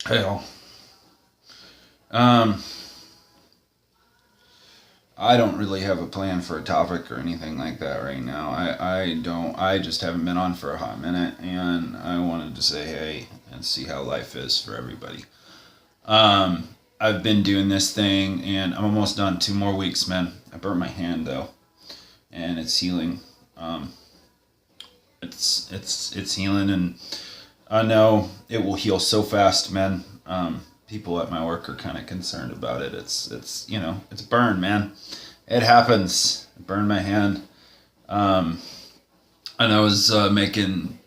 Hey all. Um, I don't really have a plan for a topic or anything like that right now. I don't. I just haven't been on for a hot minute, and I wanted to say hey and see how life is for everybody. Um, I've been doing this thing, and I'm almost done. 2 more weeks, man. I burnt my hand though, and it's healing. Um, it's healing, and I know it will heal so fast, man. People at my work are kind of concerned about it. It's burned, man. It happens. I burned my hand. Um, and I was making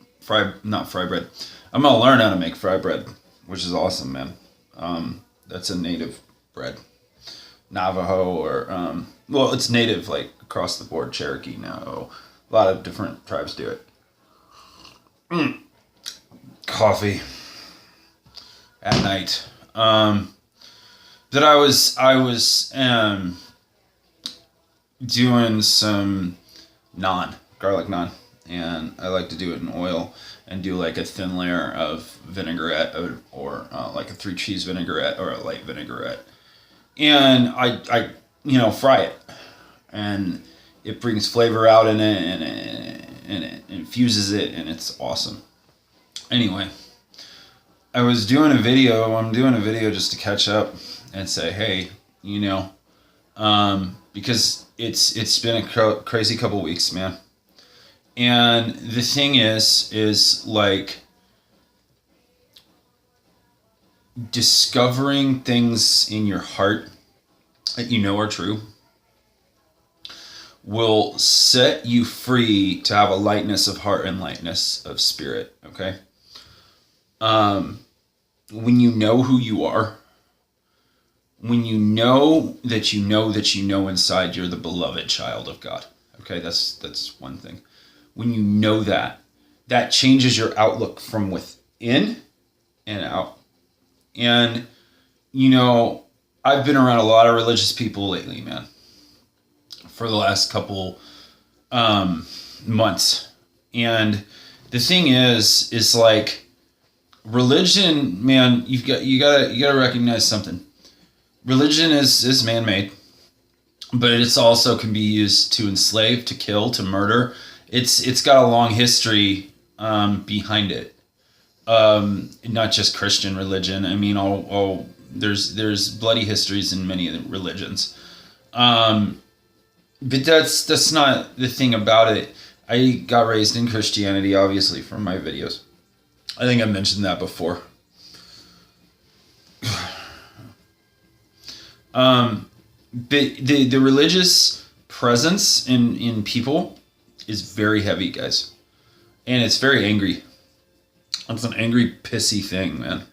not fry bread. I'm gonna learn how to make fry bread, which is awesome, man. That's a native bread, Navajo or well, it's native like across the board. Cherokee now. A lot of different tribes do it. Coffee at night. That I was doing some naan, garlic naan, and I like to do it in oil and do like a thin layer of vinaigrette or like a three cheese vinaigrette or a light vinaigrette, and I fry it, and it brings flavor out in it and it infuses it and it's awesome. Anyway, I'm doing a video just to catch up and say, hey, you know, because it's been a crazy couple weeks, man. And the thing is like discovering things in your heart that you know are true will set you free to have a lightness of heart and lightness of spirit. Okay. Um, when you know who you are, when you know that you know inside you're the beloved child of God. Okay, that's one thing. When you know that, that changes your outlook from within and out. And I've been around a lot of religious people lately, man, for the last couple months. And the thing is like religion, man, you gotta recognize something. Religion is man-made, but it's also can be used to enslave, to kill, to murder. It's got a long history behind it. Not just Christian religion. I mean, all there's bloody histories in many of the religions. But that's not the thing about it. I got raised in Christianity, obviously, from my videos. I think I mentioned that before. But the religious presence in people is very heavy, guys, and it's very angry. It's an angry, pissy thing, man.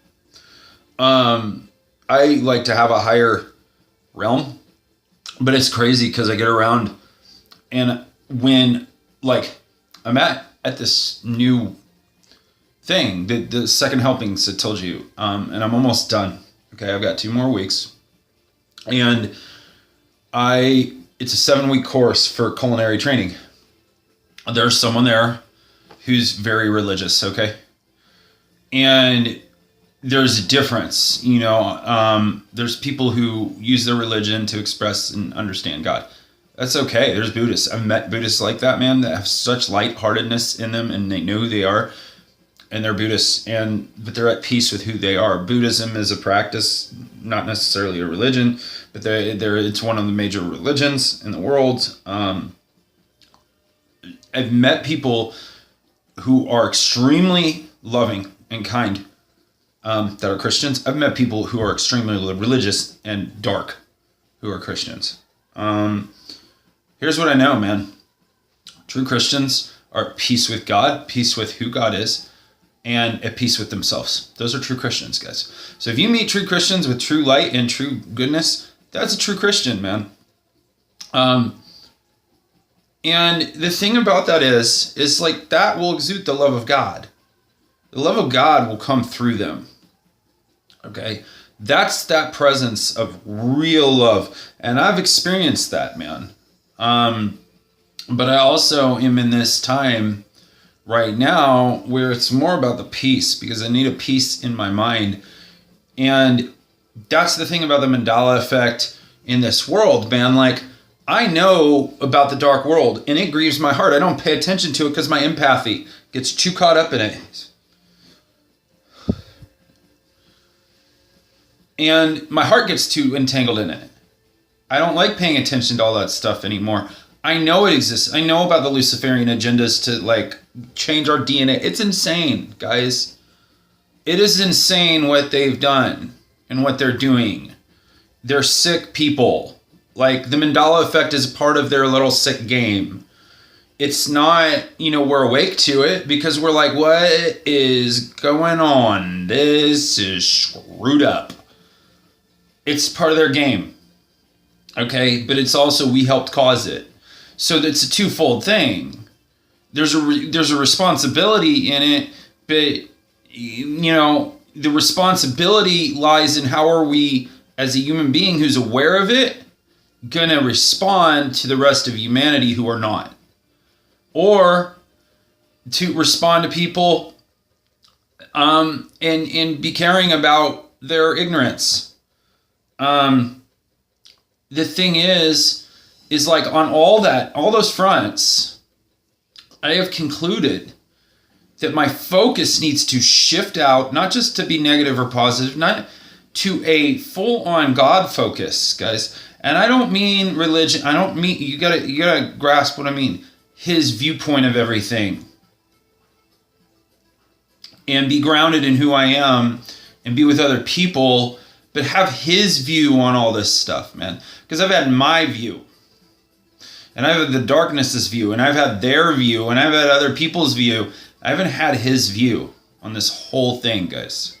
I like to have a higher realm, but it's crazy because I get around, and when like I'm at this new thing, the second helpings I told you, and I'm almost done. Okay, I've got 2 more weeks, and it's a 7-week course for culinary training. There's someone there who's very religious, okay? And there's a difference, there's people who use their religion to express and understand God. That's okay. There's Buddhists. I've met Buddhists like that, man, that have such lightheartedness in them and they know who they are and they're Buddhists, but they're at peace with who they are. Buddhism is a practice, not necessarily a religion, but it's one of the major religions in the world. I've met people who are extremely loving and kind, that are Christians. I've met people who are extremely religious and dark who are Christians. Here's what I know, man. True Christians are at peace with God, peace with who God is, and at peace with themselves. Those are true Christians, guys. So if you meet true Christians with true light and true goodness, that's a true Christian, man. And the thing about that is like that will exude the love of God. The love of God will come through them. Okay? That's that presence of real love. And I've experienced that, man. But I also am in this time right now where it's more about the peace, because I need a peace in my mind And that's the thing about the Mandela effect in this world, man. Like, I know about the dark world and it grieves my heart. I don't pay attention to it because my empathy gets too caught up in it. And my heart gets too entangled in it. I don't like paying attention to all that stuff anymore. I know it exists. I know about the Luciferian agendas to like change our DNA. It's insane, guys. It is insane what they've done and what they're doing. They're sick people. Like, the Mandela effect is part of their little sick game. It's not, we're awake to it because we're like, what is going on? This is screwed up. It's part of their game. Okay, but it's also we helped cause it. So it's a twofold thing. There's a responsibility in it, but the responsibility lies in how are we, as a human being who's aware of it, gonna respond to the rest of humanity who are not, or to respond to people and be caring about their ignorance. The thing is like on all those fronts, I have concluded that my focus needs to shift out, not just to be negative or positive, not to a full-on God focus, guys. And I don't mean religion. I don't mean, you gotta grasp what I mean. His viewpoint of everything. And be grounded in who I am and be with other people, but have his view on all this stuff, man. Because I've had my view. And I've had the darkness's view. And I've had their view. And I've had other people's view. I haven't had his view on this whole thing, guys.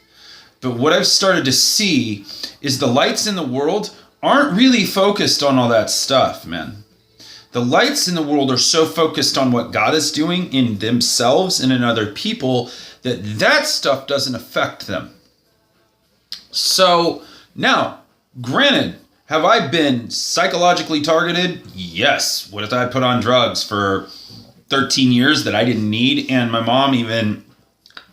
But what I've started to see is the lights in the world aren't really focused on all that stuff, man. The lights in the world are so focused on what God is doing in themselves and in other people that stuff doesn't affect them. So now, granted, have I been psychologically targeted? Yes. What if I put on drugs for 13 years that I didn't need? And my mom even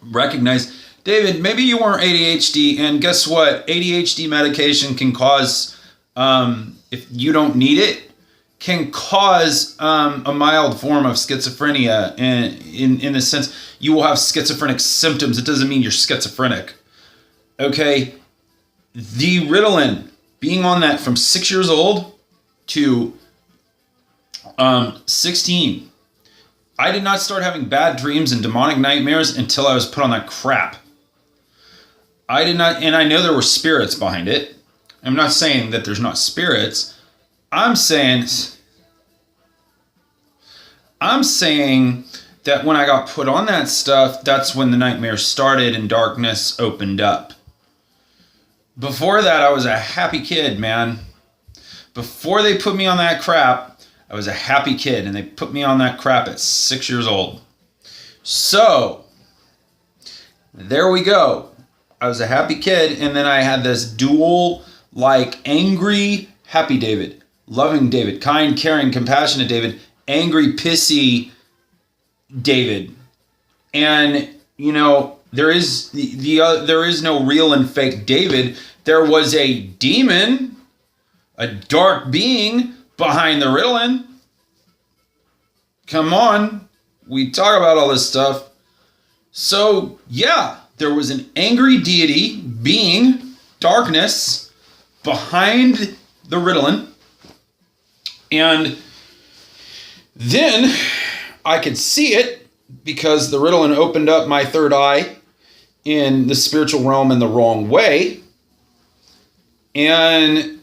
recognized, David, maybe you weren't ADHD. And guess what? ADHD medication can cause, if you don't need it, can cause a mild form of schizophrenia. In the sense, you will have schizophrenic symptoms. It doesn't mean you're schizophrenic. Okay? The Ritalin, being on that from 6 years old to 16, I did not start having bad dreams and demonic nightmares until I was put on that crap. I did not, and I know there were spirits behind it. I'm not saying that there's not spirits. I'm saying that when I got put on that stuff, that's when the nightmares started and darkness opened up. Before that, I was a happy kid, man. Before they put me on that crap, I was a happy kid, and they put me on that crap at 6 years old. So, there we go. I was a happy kid, and then I had this dual, like, angry, happy David, loving David, kind, caring, compassionate David, angry, pissy David. And, there is there is no real and fake David. There was a demon, a dark being behind the Ritalin. Come on, we talk about all this stuff. So yeah, there was an angry deity, being, darkness, behind the Ritalin. And then I could see it because the Ritalin opened up my third eye in the spiritual realm in the wrong way. And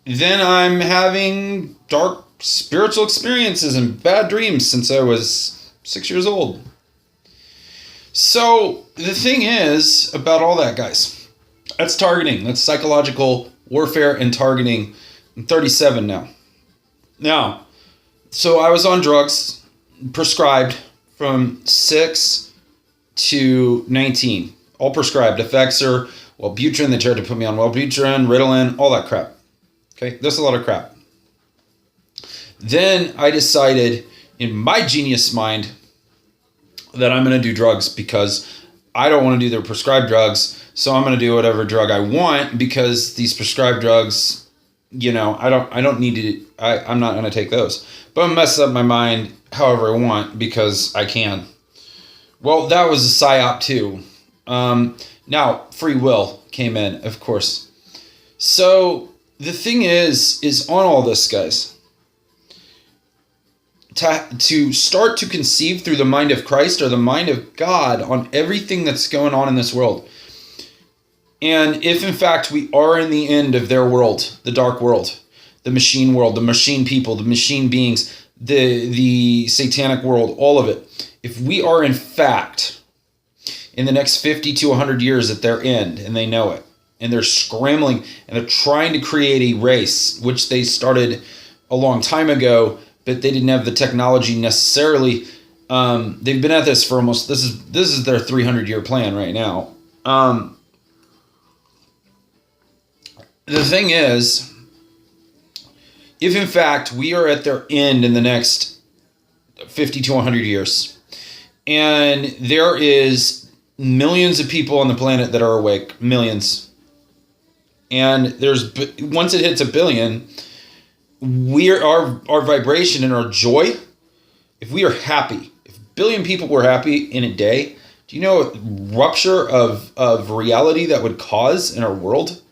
then I'm having dark spiritual experiences and bad dreams since I was 6 years old. So the thing is about all that, guys, that's targeting. That's psychological warfare and targeting. I'm 37 now. Now, so I was on drugs, prescribed from 6 to 19. All prescribed. Effexor, Wellbutrin, they tried to put me on Wellbutrin, Ritalin, all that crap. Okay, that's a lot of crap. Then I decided in my genius mind that I'm going to do drugs because I don't want to do their prescribed drugs, so I'm going to do whatever drug I want because these prescribed drugs, I don't need to. I'm not going to take those, but I'm mess up my mind however I want because I can. Well, that was a psyop too. Now free will came in, of course. So the thing is on all this, guys, to start to conceive through the mind of Christ or the mind of God on everything that's going on in this world. And if in fact we are in the end of their world, the dark world, the machine world, the machine people, the machine beings, the satanic world, all of it, if we are in fact in the next 50 to 100 years at their end and they know it, and they're scrambling and they're trying to create a race, which they started a long time ago, but they didn't have the technology necessarily. They've been at this for almost, this is their 300-year plan right now. The thing is, if in fact we are at their end in the next 50 to 100 years, and there is millions of people on the planet that are awake, millions, and there's, once it hits 1 billion, our vibration and our joy, if we are happy, if 1 billion people were happy in a day, do you know what rupture of reality that would cause in our world?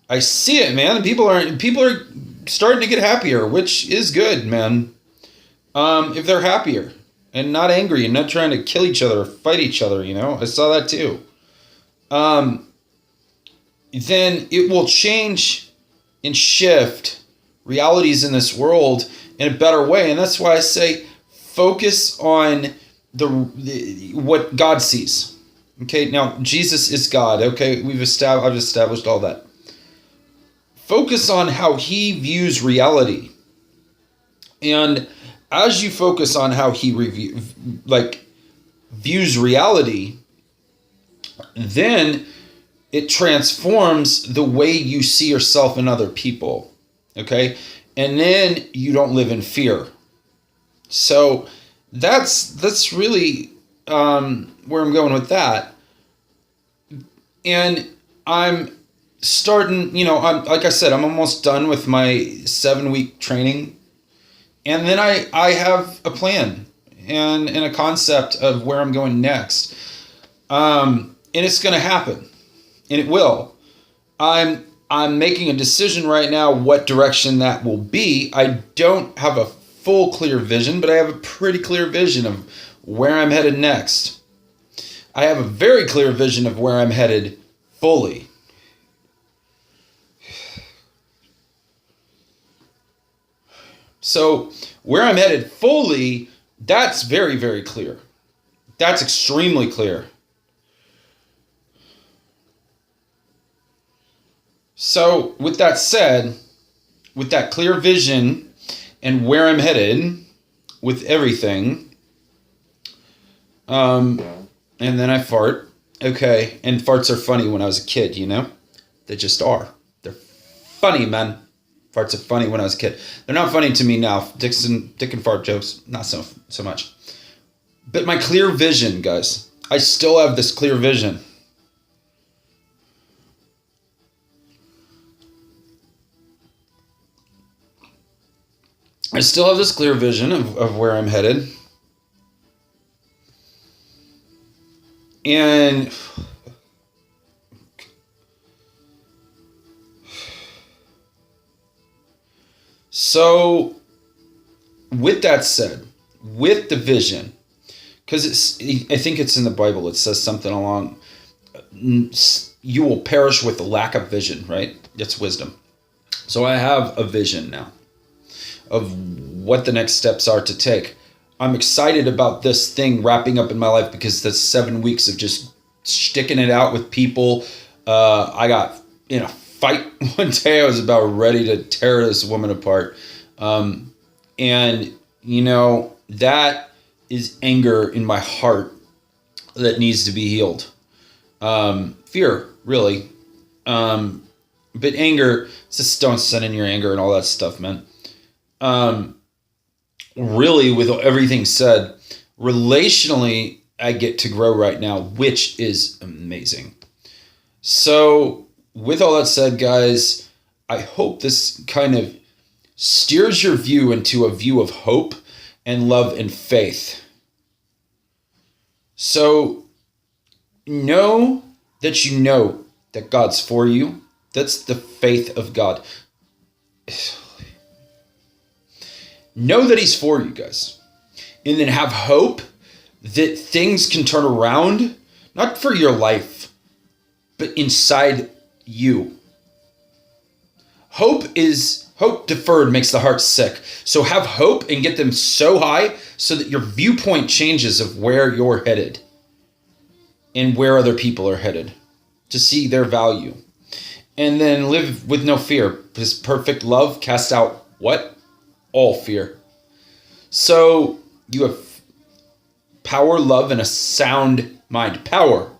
I see it, man. People are starting to get happier, which is good, man. If they're happier and not angry and not trying to kill each other or fight each other, I saw that too. Then it will change and shift realities in this world in a better way. And that's why I say focus on what God sees. Okay, now Jesus is God. Okay, I've established all that. Focus on how he views reality. And as you focus on how he views reality, then it transforms the way you see yourself and other people. Okay? And then you don't live in fear. So that's really where I'm going with that. And I'm starting, like I said, I'm almost done with my 7-week training. And then I have a plan and a concept of where I'm going next. And it's going to happen. And it will. I'm making a decision right now what direction that will be. I don't have a full clear vision, but I have a pretty clear vision of where I'm headed next. I have a very clear vision of where I'm headed fully. So where I'm headed fully, that's very, very clear. That's extremely clear. So with that said, with that clear vision and where I'm headed with everything, and then I fart. Okay, and farts are funny when I was a kid, They just are. They're funny, man. Farts are funny when I was a kid. They're not funny to me now. Dick and fart jokes, not so much. But my clear vision, guys. I still have this clear vision. I still have this clear vision of where I'm headed. And so with that said, with the vision, because I think it's in the Bible, it says something along, you will perish with the lack of vision, right? It's wisdom. So I have a vision now of what the next steps are to take. I'm excited about this thing wrapping up in my life because that's 7 weeks of just sticking it out with people. I got in a fight one day. I was about ready to tear this woman apart. And, that is anger in my heart that needs to be healed. Fear, really. But anger, just don't send in your anger and all that stuff, man. Really, with everything said, relationally, I get to grow right now, which is amazing. So, with all that said, guys, I hope this kind of steers your view into a view of hope and love and faith. So, know that God's for you. That's the faith of God. Know that He's for you, guys. And then have hope that things can turn around, not for your life, but inside you. Hope deferred makes the heart sick. So have hope and get them so high so that your viewpoint changes of where you're headed and where other people are headed, to see their value. And then live with no fear, because perfect love casts out what? All fear. So you have power, love, and a sound mind. Power,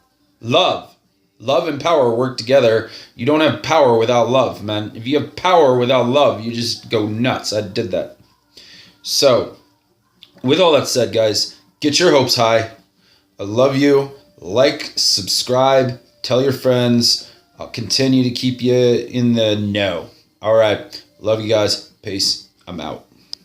love. Love and power work together. You don't have power without love, man. If you have power without love, you just go nuts. I did that. So, with all that said, guys, get your hopes high. I love you. Like, subscribe, tell your friends. I'll continue to keep you in the know. All right. Love you guys. Peace. I'm out.